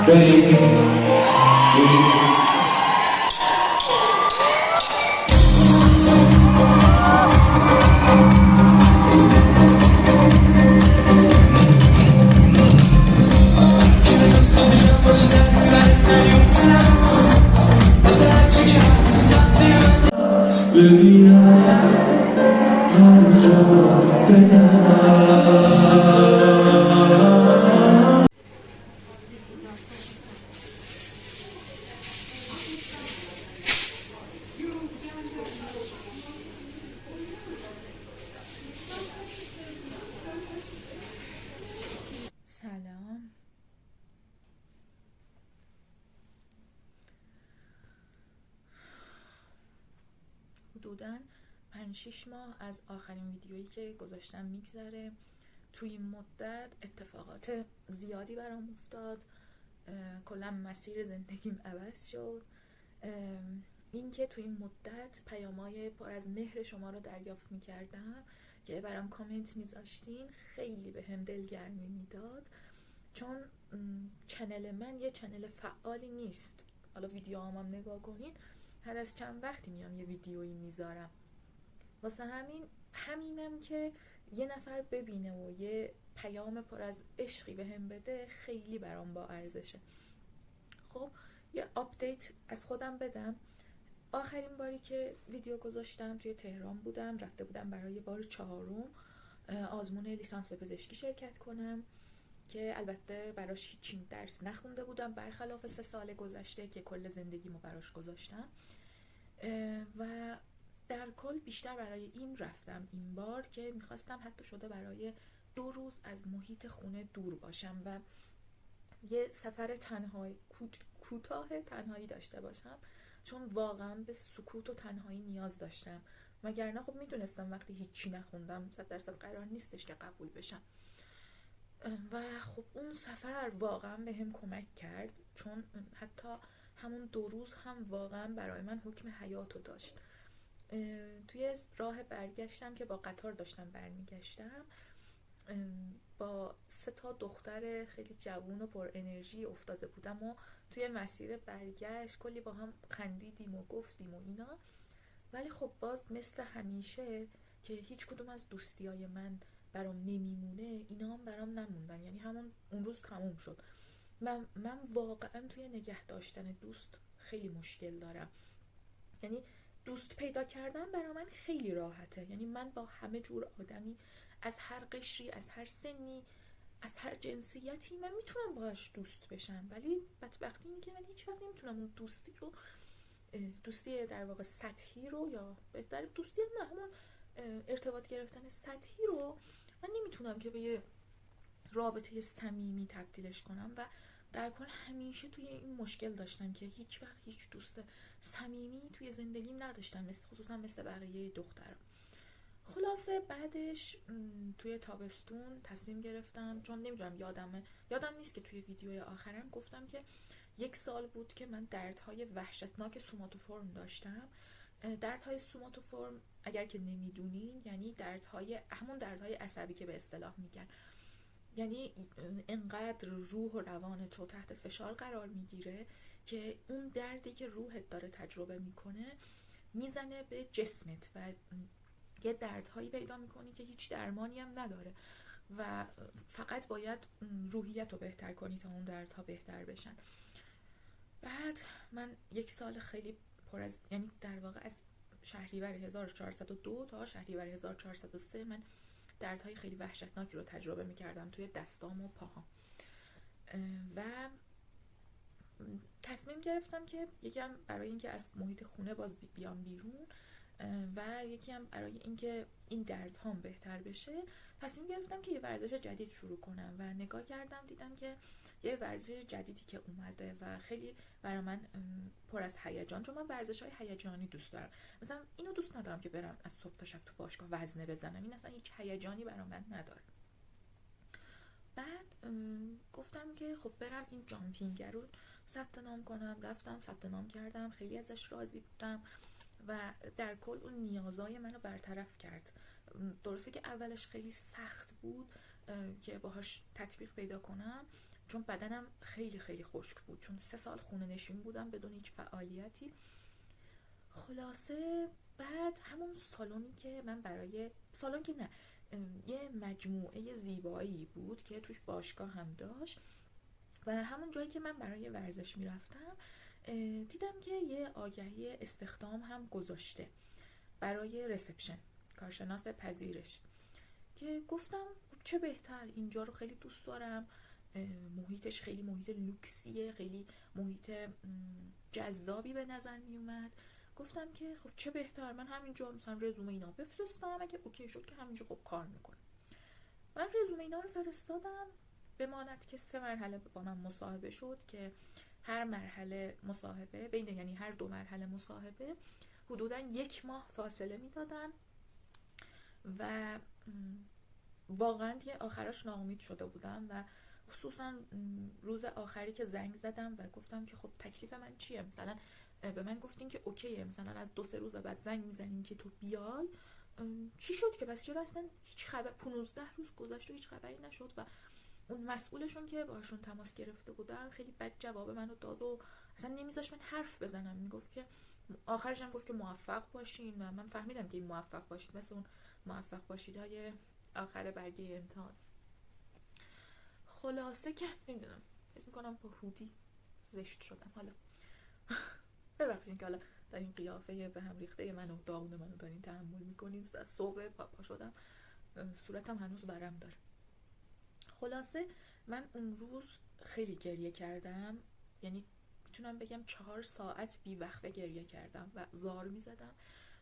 سلام. حدوداً 5-6 ماه از آخرین ویدیویی که گذاشتم میگذره. توی این مدت اتفاقات زیادی برام افتاد، کلا مسیر زندگیم عوض شد. این که توی این مدت پیام‌های پر از مهر شما رو دریافت میکردم که برام کامنت میذاشتین خیلی بهم دلگرمی میداد، چون چنل من یه چنل فعالی نیست. حالا ویدیوهامم نگاه کنین، هر از چند وقتی میام یه ویدیویی میذارم. واسه همینم که یه نفر ببینه و یه پیام پر از عشقی بهم بده خیلی برام با ارزشه. خب یه آپدیت از خودم بدم. آخرین باری که ویدیو گذاشتم توی تهران بودم، رفته بودم برای بار 4 آزمون لیسانس به پزشکی شرکت کنم که البته براش هیچ درس نخونده بودم، برخلاف 3 سال گذشته که کل زندگیمو براش گذاشتم. و در کل بیشتر برای این رفتم این بار که میخواستم حتی شده برای 2 روز از محیط خونه دور باشم و یه سفر کوتاه تنهایی داشته باشم، چون واقعا به سکوت و تنهایی نیاز داشتم. وگرنه خب میدونستم وقتی هیچی نخوندم 100% قرار نیستش که قبول بشم. و خب اون سفر واقعا به هم کمک کرد، چون حتی همون 2 روز هم واقعا برای من حکم حیاتو داشت. توی راه برگشتم که با قطار داشتم برمیگشتم، با 3 دختر خیلی جوون و پر انرژی افتاده بودم و توی مسیر برگشت کلی با هم خندیدیم و گفتیم و اینا. ولی خب باز مثل همیشه که هیچ کدوم از دوستیای من برام نمیمونه، اینا هم برام نموندن. یعنی همون اون روز تموم شد. من واقعا توی نگه داشتن دوست خیلی مشکل دارم. یعنی دوست پیدا کردن برای من خیلی راحته. یعنی من با همه جور آدمی از هر قشری، از هر سنی، از هر جنسیتی من میتونم باهاش دوست بشم. ولی بدبختی اینه که من هیچ وقت نمیتونم اون دوستی در واقع سطحی رو، یا بهتر دوستی نه، همون ارتباط گرفتن سطحی رو من نمیتونم که به یه رابطه صمیمی تبدیلش کنم. و در کل همیشه توی این مشکل داشتم که هیچ وقت هیچ دوست صمیمی توی زندگیم نداشتم، خصوصا مثل بقیه دخترها. خلاصه بعدش توی تابستون تصمیم گرفتم، چون نمیدونم یادم نیست که توی ویدیوی آخرم گفتم که 1 سال بود که من دردهای وحشتناک سوماتوفورم داشتم. دردهای سوماتوفورم اگر که نمیدونین یعنی همون دردهای عصبی که به اصطلاح میگن. یعنی انقدر روح و روان تو تحت فشار قرار میگیره که اون دردی که روحت داره تجربه میکنه میزنه به جسمت و یه دردهایی پیدا میکنی که هیچ درمانی هم نداره و فقط باید روحیت رو بهتر کنی تا اون دردها بهتر بشن. بعد من 1 سال خیلی یعنی در واقع از شهریور 1402 تا شهریور 1403 من دردهای خیلی وحشتناکی رو تجربه میکردم توی دستام و پاهام. و تصمیم گرفتم که یکم برای اینکه از محیط خونه باز بیام بیرون و یکی هم برای اینکه این دردهام بهتر بشه، تصمیم گرفتم که یه ورزش جدید شروع کنم و نگاه کردم دیدم که یه ورزش جدیدی که اومده و خیلی برای من پر از هیجان، چون من ورزش‌های هیجانی دوست دارم. مثلا اینو دوست ندارم که برم از صبح تا شب تو باشگاه وزنه بزنم، این اصلا هیچ هیجانی برای من نداره. بعد گفتم که خب برم این جامپینگ رو ثبت نام کنم. رفتم ثبت نام کردم، خیلی ازش راضی بودم و در کل اون نیازهای منو برطرف کرد. درسته که اولش خیلی سخت بود که باهاش تطبیق پیدا کنم، چون بدنم خیلی خیلی خشک بود، چون 3 سال خونه نشین بودم بدون هیچ فعالیتی. خلاصه بعد همون سالونی که من برای سالن که نه، یه مجموعه زیبایی بود که توش باشگاه هم داشت و همون جایی که من برای ورزش میرفتم دیدم که یه آگهی استخدام هم گذاشته برای رسپشن، کارشناس پذیرش، که گفتم چه بهتر، اینجا رو خیلی دوست دارم، محیطش خیلی محیط لوکسیه، خیلی محیط جذابی به نظر می اومد. گفتم که خب چه بهتر من همینجا مثلا رزومه اینا بفرستم، اگه اوکی شد که همینجا خب کار میکنم. من رزومه اینا رو فرستادم، بماند که 3 مرحله با من مصاحبه شد که هر مرحله مصاحبه بین، یعنی هر 2 مرحله مصاحبه حدوداً 1 ماه فاصله میدادن و واقعا دیگه آخرش ناامید شده بودم و خصوصا روز آخری که زنگ زدم و گفتم که خب تکلیف من چیه، مثلا به من گفتین که اوکیه، مثلا از 2-3 روز بعد زنگ میزنیم که تو بیای، چی شد که بس چرا اصلا هیچ خبر، 15 روز گذشت و هیچ خبری نشد. و اون مسئولشون که باشون تماس گرفته بودم خیلی بد جواب منو داد و اصلا نمیذاش من حرف بزنم، میگفت که آخرش هم گفت که موفق باشین و من فهمیدم که این موفق باشید مثل اون موفق باشید های آخر برگه امتحان. خلاصه که نمیدونم، حس میکنم با هودی زشت شدم. حالا ببخشید که حالا در این قیافه به هم ریخته من و داغون منو دارین تحمل میکنین. از صبح پا شدم صورتم هنوز ورم داره. خلاصه من اون روز خیلی گریه کردم، یعنی میتونم بگم 4 ساعت بیوقفه گریه کردم و زار میزدم،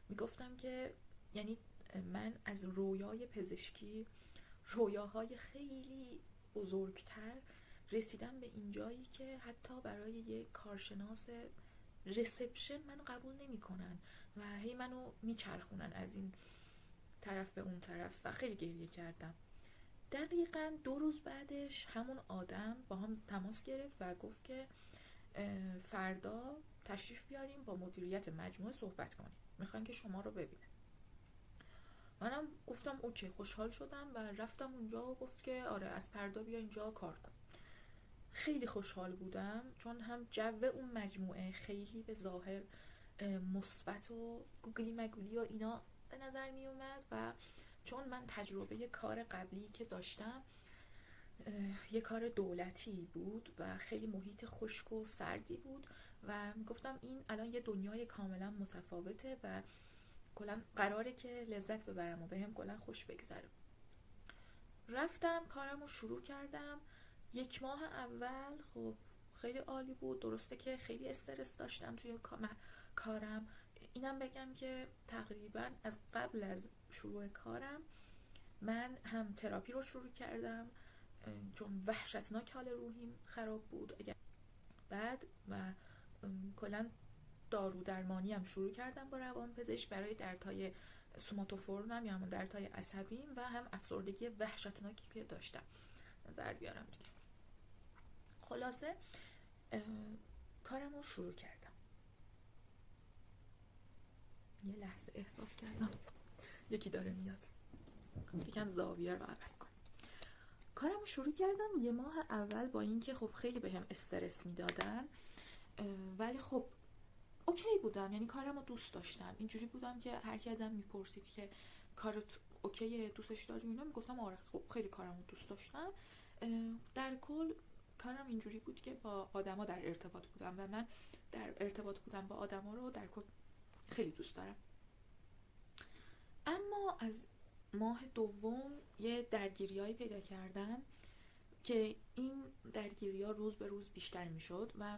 میگفتم که یعنی من از رویای پزشکی، رویاهای خیلی بزرگتر، رسیدم به اینجایی که حتی برای یک کارشناس رسپشن منو قبول نمی کنن و هی منو میچرخونن از این طرف به اون طرف و خیلی گریه کردم. دقیقاً 2 روز بعدش همون آدم با هم تماس گرفت و گفت که فردا تشریف بیاریم با مدیریت مجموعه صحبت کنیم، میخوان که شما رو ببینن. منم گفتم اوکی، خوشحال شدم و رفتم اونجا و گفت که آره از فردا بیا اینجا کار کن. خیلی خوشحال بودم چون هم جو اون مجموعه خیلی به ظاهر مثبت و گوگلی مگولی و اینا به نظر می اومد و چون من تجربه کار قبلی که داشتم یه کار دولتی بود و خیلی محیط خشک و سردی بود و گفتم این الان یه دنیای کاملا متفاوته و کلا قراره که لذت ببرم و بهم کلا خوش بگذره. رفتم کارم رو شروع کردم. 1 ماه اول خب خیلی عالی بود، درسته که خیلی استرس داشتم توی کارم. اینم بگم که تقریبا از قبل از شروع کارم من هم تراپی رو شروع کردم چون وحشتناک حال روحیم خراب بود، بعد و کلا دارو درمانی هم شروع کردم با روانپزشک برای دردهای سوماتوفورمم یا همون دردهای عصبیم و هم افسردگی وحشتناکی که داشتم در بیارم دیگه. خلاصه کارم رو شروع کردم. یه لحظه احساس کردم یکی داره میاد، یکم زاویه رو عوض کنم. کارم رو شروع کردم. 1 ماه اول با اینکه خب خیلی بهم استرس میدادن ولی خب اوکی بودم، یعنی کارم رو دوست داشتم. اینجوری بودم که هر کی ازم میپرسید که کارت اوکیه، دوستش داری اینا، میگفتم آره خب خیلی کارم رو دوست داشتم. در کل کارم اینجوری بود که با آدما در ارتباط بودم و من در ارتباط بودم با آدما رو در کل خیلی دوست دارم. اما از ماه دوم یه درگیریایی پیدا کردم که این درگیری‌ها روز به روز بیشتر میشد و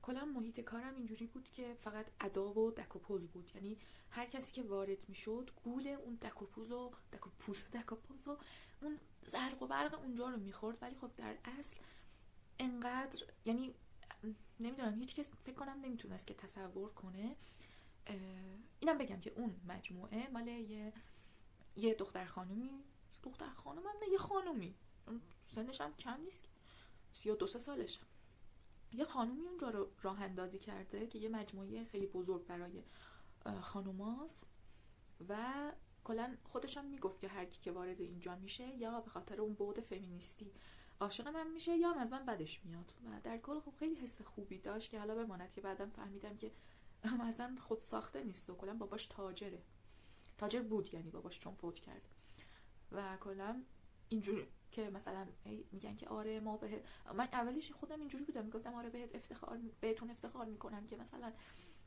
کلا محیط کارم اینجوری بود که فقط ادا و دک و پوز بود، یعنی هر کسی که وارد میشد گول اون دک و پوز و اون زرق و برق اونجا رو میخورد، ولی خب در اصل انقدر، یعنی نمیدونم، هیچ کس فکر کنم نمیتونست که تصور کنه. اینم بگم که اون مجموعه مال یه دختر خانومی یه خانومی، سنش هم کم نیست، 32 سالشه، یه خانومی اونجا رو راه اندازی کرده که یه مجموعه خیلی بزرگ برای خانوماست و کلا خودش هم میگفت که هر کی که وارد اینجا میشه یا به خاطر اون بعد فمینیستی عاشق من میشه یا از من بدش میاد. و در کل خب خیلی حس خوبی داشت که حالا بماند که بعدم فهمیدم که اصلا خود ساخته نیست و کلا باباش تاجر بود، یعنی باباش چون فوت کرد. و کلا اینجوری که مثلا میگن که آره ما من اولش خودم اینجوری بودم، میگفتم آره بهتون افتخار میکنم که مثلا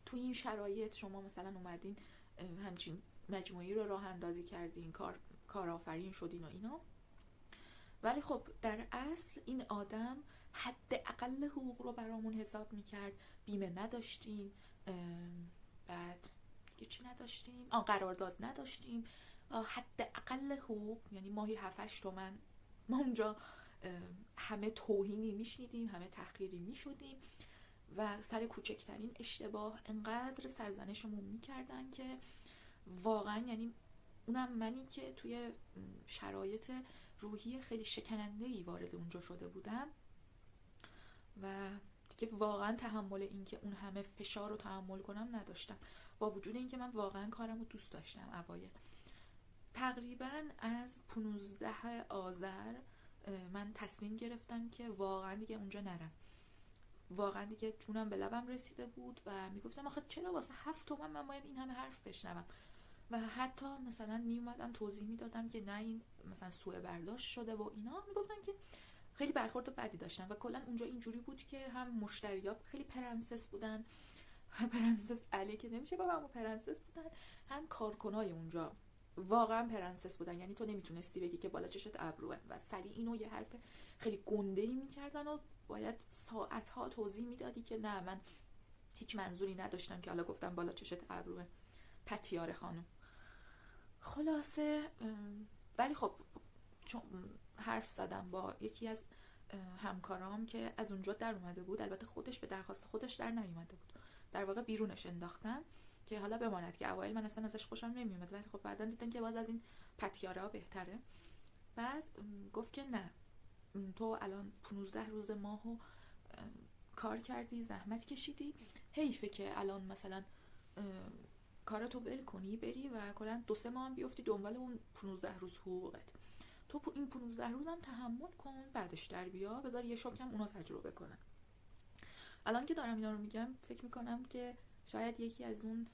تو این شرایط شما مثلا اومدین همچین مجموعی رو راه اندازی کردین، کارآفرین شدین و اینا. ولی خب در اصل این آدم حداقل حقوق رو برامون حساب میکرد. بیمه نداشتیم، بعد دیگه چی نداشتیم؟ قرارداد نداشتیم، حداقل حقوق یعنی ماهی 7-8 تومن ما اونجا همه توهینی میشنیدیم، همه تحقیری میشدیم و سر کوچکترین اشتباه انقدر سرزنشمون میکردن که واقعا، یعنی اونم منی که توی شرایط روحی خیلی شکننده‌ای وارد اونجا شده بودم و دیگه واقعا تحمل این که اون همه فشار رو تحمل کنم نداشتم، با وجود این که من واقعا کارم رو دوست داشتم. اوایل تقریبا از 15 آذر من تصمیم گرفتم که واقعا دیگه اونجا نرم. واقعا دیگه جونم به لبم رسیده بود و میگفتم آخه چرا واسه 7 تومن من باید این همه حرف بشنوم. و حتی مثلا میومدم توضیح میدادم که نه این مثلا سوء برداشت شده و اینا، میگفتن که خیلی برخورد بدی داشتن. و کلا اونجا اینجوری بود که هم مشتریات خیلی پرنسس بودن، پرنسس علی که نمیشه بابا، اما پرنسس بودن، هم کارکنای اونجا واقعا پرنسس بودن. یعنی تو نمیتونستی بگی که بالا چشت ابروه و سریع اینو یه حرف خیلی گنده‌ای میکردن و باید ساعتها توضیح میدادی که نه من هیچ منظوری نداشتم که حالا گفتم بالا چشت ابروه پتیاره خانم. خلاصه ولی خب چون حرف زدم با یکی از همکارام که از اونجا در اومده بود، البته خودش به درخواست خودش در نیومده بود، در واقع بیرونش انداختن که حالا بماند که اوایل من اصلا ازش خوشم نمیومد، ولی خب بعدا دیدم که باز از این پتیاره ها بهتره. بعد گفت که نه تو الان 15 روز ماهو کار کردی، زحمت کشیدی، حیفه که الان مثلا کارتو ول کنی بری و کلا 2-3 ماه هم بیفتی دنبال اون 15 روز حقوقت. تو این 15 روزم تحمل کن، بعدش در بیا، بذار یه شوکم اونا تجربه کنن. الان که دارم اینا رو میگم فکر میکنم که شاید یکی از اون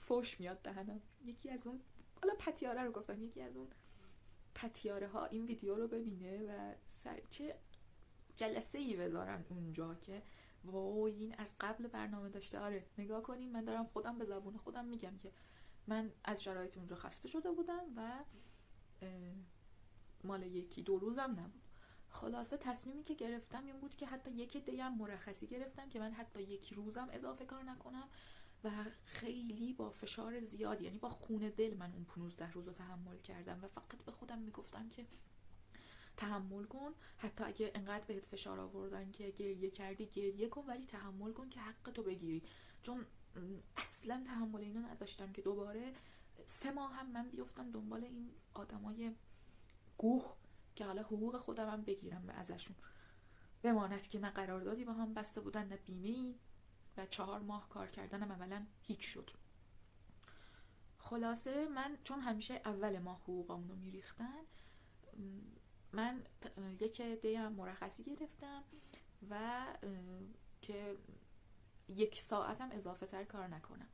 فوش میاد دهنم، یکی از اون حالا پتیاره رو گفتم، یکی از اون پتیاره ها این ویدیو رو ببینه و چه جلسه ای بذارن اونجا که وای این از قبل برنامه داشته. آره نگاه کنیم، من دارم خودم به زبون خودم میگم که من از شرایط اونجا خسته شده بودم و مال 1-2 روزم نبود. خلاصه تصمیمی که گرفتم این بود که حتی 1 دی هم مرخصی گرفتم که من حتی 1 روزم اضافه کار نکنم و خیلی با فشار زیاد، یعنی با خون دل من اون 15 روز رو تحمل کردم و فقط به خودم میگفتم که تحمل کن، حتی اگه انقدر بهت فشار آوردن که گریه کردی گریه کن، ولی تحمل کن که حق تو بگیری. چون اصلا تحمل اینو نداشتم که دوباره 3 ماه هم من بیفتم دنبال این آدمای گوه که حالا حقوق خودم هم بگیرم ازشون. بماند که نه قراردادی با هم بسته بودن نه بیمه‌ای و 4 ماه کار کردنم عملا هیچ شد. خلاصه من چون همیشه اول ماه حقوقامونو میریختن، من 1 دی هم مرخصی گرفتم و که 1 ساعتم اضافه تر کار نکنم.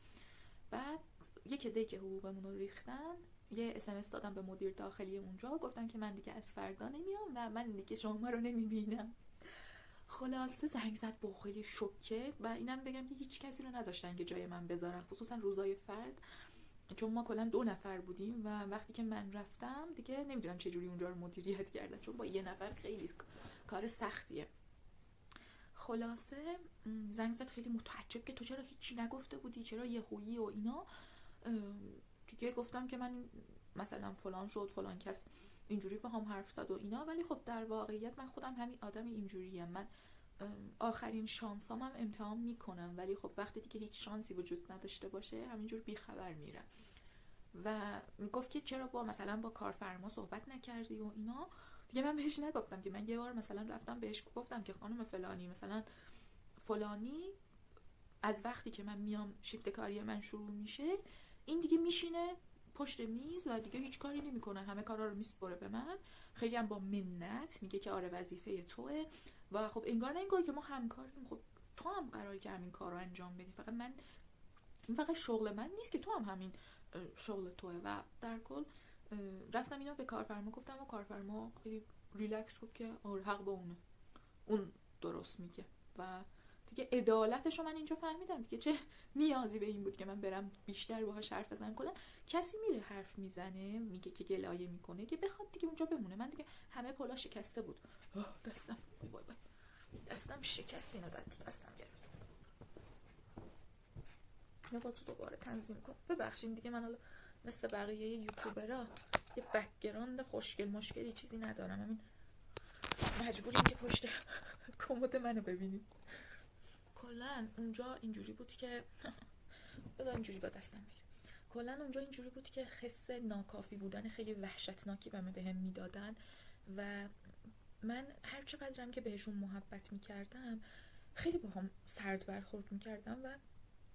بعد 1 دی که حقوقمون رو ریختن یه SMS دادم به مدیر داخلی اونجا، گفتم که من دیگه از فردا نمیام و من دیگه شما رو نمیبینم. خلاصه زنگ زد با خیلی شوکه و اینم بگم که هیچ کسی رو نداشتن که جای من بذارن، خصوصا روزای فرد، چون ما کلا 2 نفر بودیم و وقتی که من رفتم دیگه نمیدونم چه جوری اونجا رو مدیریت کردن، چون با 1 نفر خیلی کار سختیه. خلاصه زنگ زد خیلی متعجب که تو چرا هیچی نگفته بودی، چرا یهویی و اینا. دیگه گفتم که من مثلا فلان شد، فلان کس اینجوری با هم حرف زد و اینا، ولی خب در واقعیت من خودم همین آدم اینجوریم. من آخرین شانسام هم امتحان میکنم، ولی خب وقتی دیگه هیچ شانسی وجود نداشته باشه همینجور بیخبر میرم. و میگفت که چرا مثلا با کارفرما صحبت نکردی و اینا. دیگه من بهش نگفتم که من یه بار مثلا رفتم بهش گفتم که خانم فلانی مثلا فلانی از وقتی که من میام شیفت کاری من شروع میشه این دیگه میشینه پشت میز و دیگه هیچ کاری نمیکنه، همه کارا رو میسپره به من، خیلی هم با منت میگه که آره وظیفه توئه و خب انگار نه انگار که ما همکاریم، خب تو هم قراره که همین کار رو انجام بدی، فقط من این فقط شغل من نیست که تو هم همین شغل توه. و در کل رفتم اینو به کارفرما گفتم و کارفرما خیلی ریلکس گفت که آره حق با اونه، اون درست میگه. و دیگه عدالتش رو من اینجا فهمیدم دیگه، چه نیازی به این بود که من برم بیشتر باهاش حرف بزنم. کلا کسی میره حرف میزنه میگه که گلایه میکنه که بخواد دیگه اونجا بمونه. من دیگه همه پلا شکسته بود، دستم وای وای دستم شکست، اینو دستم گرفت. اینو با تو دوباره تنظیم کن. ببخشید دیگه من حالا مثل بقیه یوتیوبرها یه بک‌گراند خوشگل مشکلی چیزی ندارم، همین مجبوریم که پشت کمد منو ببینید. کلا اونجا اینجوری بود که بذار اینجوری با دستم بگیرم. کلا اونجا اینجوری بود که حس ناکافی بودن خیلی وحشتناکی بهم میدادن و من هر چقدرم که بهشون محبت میکردم خیلی باهم سرد برخورد میکردم و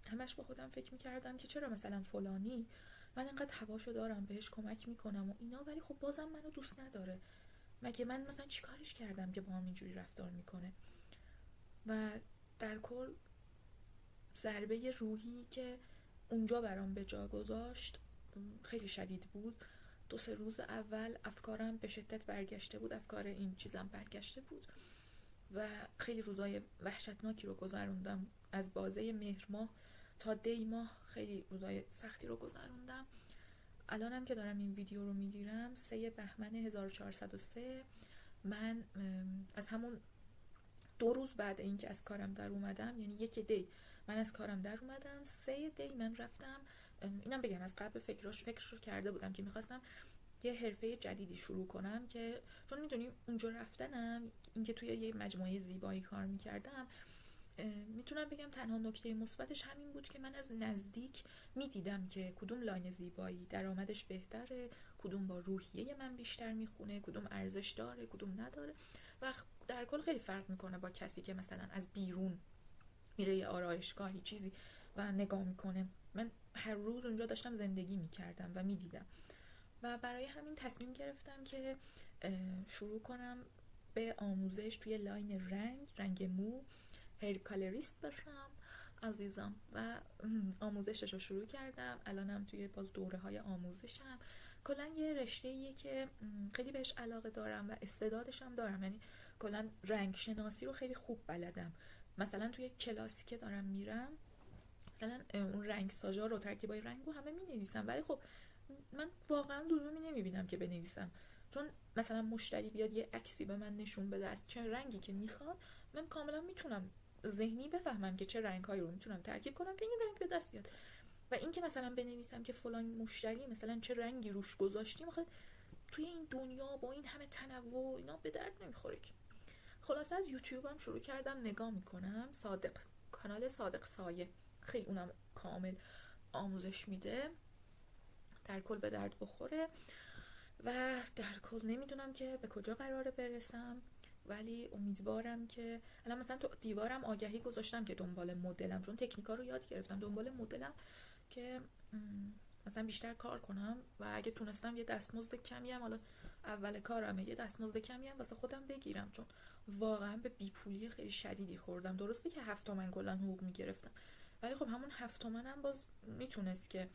همش با خودم فکر میکردم که چرا مثلا فلانی من اینقدر هواشو دارم بهش کمک میکنم و اینا، ولی خب بازم منو دوست نداره. مگه من مثلا چیکارش کردم که با هم اینجوری رفتار میکنه؟ و در کل ضربه روحی که اونجا برام به جا گذاشت خیلی شدید بود. 2-3 روز اول افکارم به شدت برگشته بود، افکار این چیزم برگشته بود و خیلی روزای وحشتناکی رو گذروندم. از بازه مهر ماه تا دی ماه خیلی روزای سختی رو گذروندم. الانم که دارم این ویدیو رو میگیرم 3 بهمن 1403 من از همون 2 روز بعد اینکه از کارم در اومدم، یعنی 1 دی من از کارم در اومدم، 3 دی من رفتم. اینم بگم از قبل فکرش کرده بودم که میخواستم یه حرفه جدیدی شروع کنم، که چون میدونیم اونجا رفتنم اینکه توی یه مجموعه زیبایی کار میکردم، میتونم بگم تنها نکته مثبتش همین بود که من از نزدیک میدیدم که کدوم لاین زیبایی درآمدش بهتره، کدوم با روحیه من بیشتر میخونه، کدوم ارزش داره، کدوم نداره. و در کل خیلی فرق میکنه با کسی که مثلا از بیرون میره یه آرایشگاهی چیزی و نگاه میکنه. من هر روز اونجا داشتم زندگی میکردم و میدیدم و برای همین تصمیم گرفتم که شروع کنم به آموزش توی لاین رنگ مو، هیر کالریست بشم عزیزم و آموزشش رو شروع کردم. الانم توی باز دوره های آموزشم. کلا یه رشته‌ایه که خیلی بهش علاقه دارم و استعدادش هم دارم، یعنی کلا رنگ شناسی رو خیلی خوب بلدم. مثلا توی کلاسی که دارم میرم مثلا اون رنگ ساژا رو، ترکیبای رنگ رو همه می‌نویسم، ولی خب من واقعا لزومی نمیبینم که بنویسم، چون مثلا مشتری بیاد یه عکسی به من نشون بده از چه رنگی که میخواد، من کاملا میتونم ذهنی بفهمم که چه رنگ‌هایی رو میتونم ترکیب کنم که این رنگ به دست بیاد. و این که مثلا بنویسم که فلان مشتری مثلا چه رنگی روش گذاشتیم، آخه توی این دنیا با این همه تنوع اینا به درد نمیخوره که. خلاصه از یوتیوبم شروع کردم نگاه میکنم، کانال صادق سایه، خیلی اونم کامل آموزش میده، در کل به درد بخوره. و در کل نمیدونم که به کجا قراره برسم، ولی امیدوارم که الان مثلا تو دیوارم آگهی گذاشتم که دنبال مدلم، چون تکنیکا رو یاد گرفتم، دنبال مدلم که مثلا بیشتر کار کنم و اگه تونستم یه دستمزد کمی هم، حالا اول کارمه، یه دستمزد کمی هم واسه خودم بگیرم، چون واقعا به بیپولی خیلی شدیدی خوردم. درسته که 7 تومن کلا حقوق میگرفتم، ولی خب همون 7 تومن هم باز میتونست که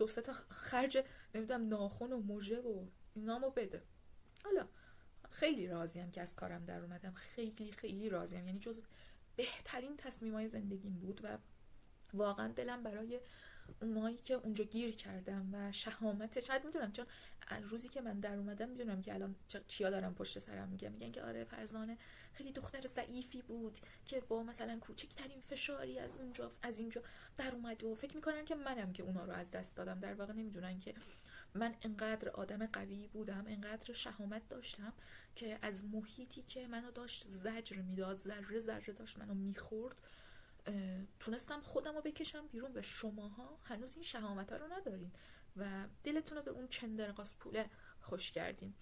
2-3 تا خرج نمیدونم ناخن و مژه و اینامو بده. حالا خیلی راضیم که از کارم در اومدم، خیلی خیلی راضیم، یعنی جز بهترین تصمیمای زندگیم بود و واقعا دلم برای اونایی که اونجا گیر کردم و شهامت، شاید میدونم چون روزی که من در اومدم میدونم که الان چیا دارم پشت سرم میگن که آره فرزانه خیلی دختر ضعیفی بود که با مثلا کوچکترین فشاری از اینجا در اومد و فکر میکنن که منم که اونا رو از دست دادم. در واقع نمیدونن که من انقدر آدم قوی بودم، انقدر شهامت داشتم که از محیطی که منو داشت زجر میداد، ذره ذره داشت منو میخورد، تونستم خودم رو بکشم بیرون. و شماها هنوز این شهامت ها رو ندارین و دلتون رو به اون چندرقاس پوله خوش کردین.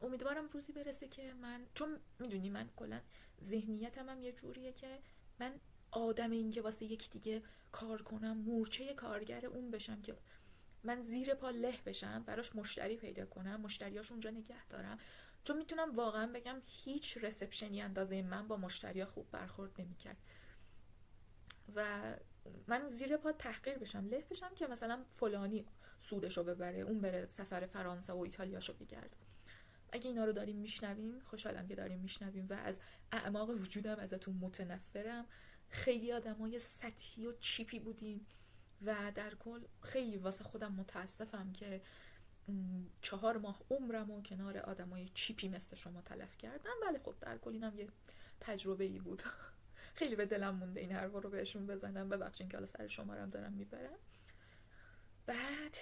امیدوارم روزی برسه که من، چون میدونی من کلا ذهنیتم هم یه جوریه که من آدم این که واسه یک دیگه کار کنم، مورچه کارگر اون بشم که من زیر پا له بشم براش مشتری پیدا کنم، مشتریاش اونجا نگه دارم، چون میتونم واقعا بگم هیچ رسپشنی اندازه من با مشتریا خوب برخورد نمیکرد و من زیر پا تحقیر بشم، له بشم که مثلا فلانی سودشو ببره، اون بره سفر فرانسه و ایتالیاشو بگرد. اگه اینا رو داریم میشنوین، خوشحالم که داریم میشنوین و از اعماق وجودم ازتون متنفرم. خیلی آدمای سطحی و چیپی بودیم و در کل خیلی واسه خودم متاسفم که 4 ماه عمرم و کنار آدمای چیپی مثل شما تلف کردم. ولی خب در کل اینم یه تجربه ای بود. خیلی به دلم مونده این حرفا رو بهشون بزنم، ببخشید که حالا سر شما رو هم دارم میبرم. بعد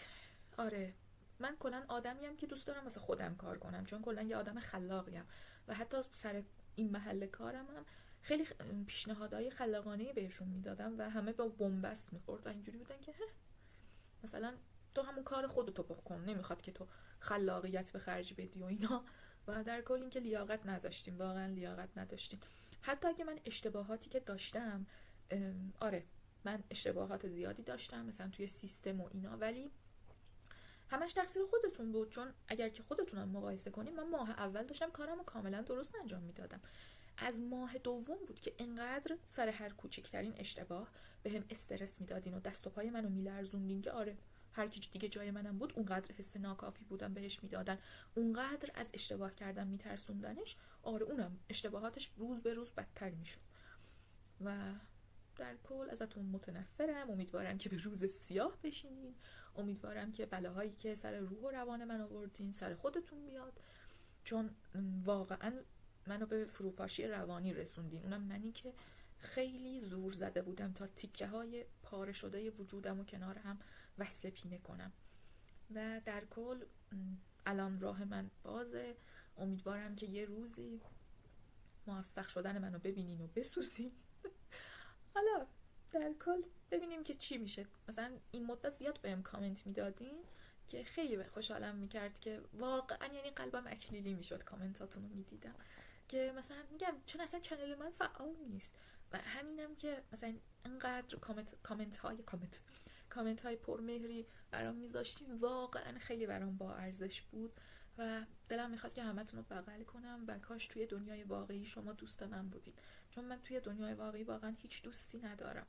آره، من کلا آدمیم که دوست دارم واسه خودم کار کنم، چون کلا یه آدم خلاقیم و حتی سر این محل کارم هم خیلی پیشنهادهای خلاقانه بهشون میدادم و همه با بنبست میخورد و اینجوری بودن که مثلا تو همون کار خودتو بکن، نمیخواد که تو خلاقیت به خرج بدی و اینا. و در کل اینکه لیاقت نداشتیم، واقعا لیاقت نداشتیم. حتی اگه من اشتباهاتی که داشتم، آره من اشتباهات زیادی داشتم مثلا توی سیستم و اینا، ولی همش تقصیر خودتون بود، چون اگر که خودتونم مقایسه کنیم من ماه اول داشتم کارمو کاملا درست انجام میدادم. از ماه دوم بود که انقدر سر هر کوچکترین اشتباه بهم استرس میدادین و دست و پای منو میلرزوندین که آره هر کی دیگه جای منم بود اونقدر حس ناکافی بودم بهش میدادن، اونقدر از اشتباه کردن میترسوندنش. آره اونم اشتباهاتش روز به روز بدتر میشد و در کل ازتون متنفرم. امیدوارم که به روز سیاه بشینین، امیدوارم که بلاهایی که سر روح و روان من آوردین سر خودتون بیاد، چون واقعا منو به فروپاشی روانی رسوندین. اونم منی که خیلی زور زده بودم تا تیکه های پاره شده وجودم و کنار هم وصله پینه کنم و در کل الان راه من بازه. امیدوارم که یه روزی موفق شدن منو ببینین و بسوزین. حالا در کل ببینیم که چی میشه. مثلا این مدت زیاد بهم کامنت میدادین که خیلی خوشحالم میکرد که واقعا یعنی قلبم اکلیلی میشد کامنتاتون رو میدیدم که مثلا میگم چون اصلا چنل من فعال نیست و همینم که مثلا انقدر کامنت های پرمهری برام میذاشتین، واقعا خیلی برام با ارزش بود و دلم میخواد که همتون رو بغل کنم و کاش توی دنیای واقعی شما دوست من بودین، چون من توی دنیای واقعی واقعا هیچ دوستی ندارم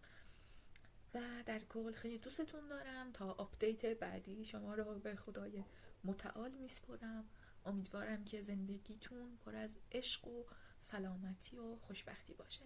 و در کل خیلی دوستتون دارم. تا آپدیت بعدی شما رو به خدای متعال میسپرم. امیدوارم که زندگیتون پر از عشق و سلامتی و خوشبختی باشه.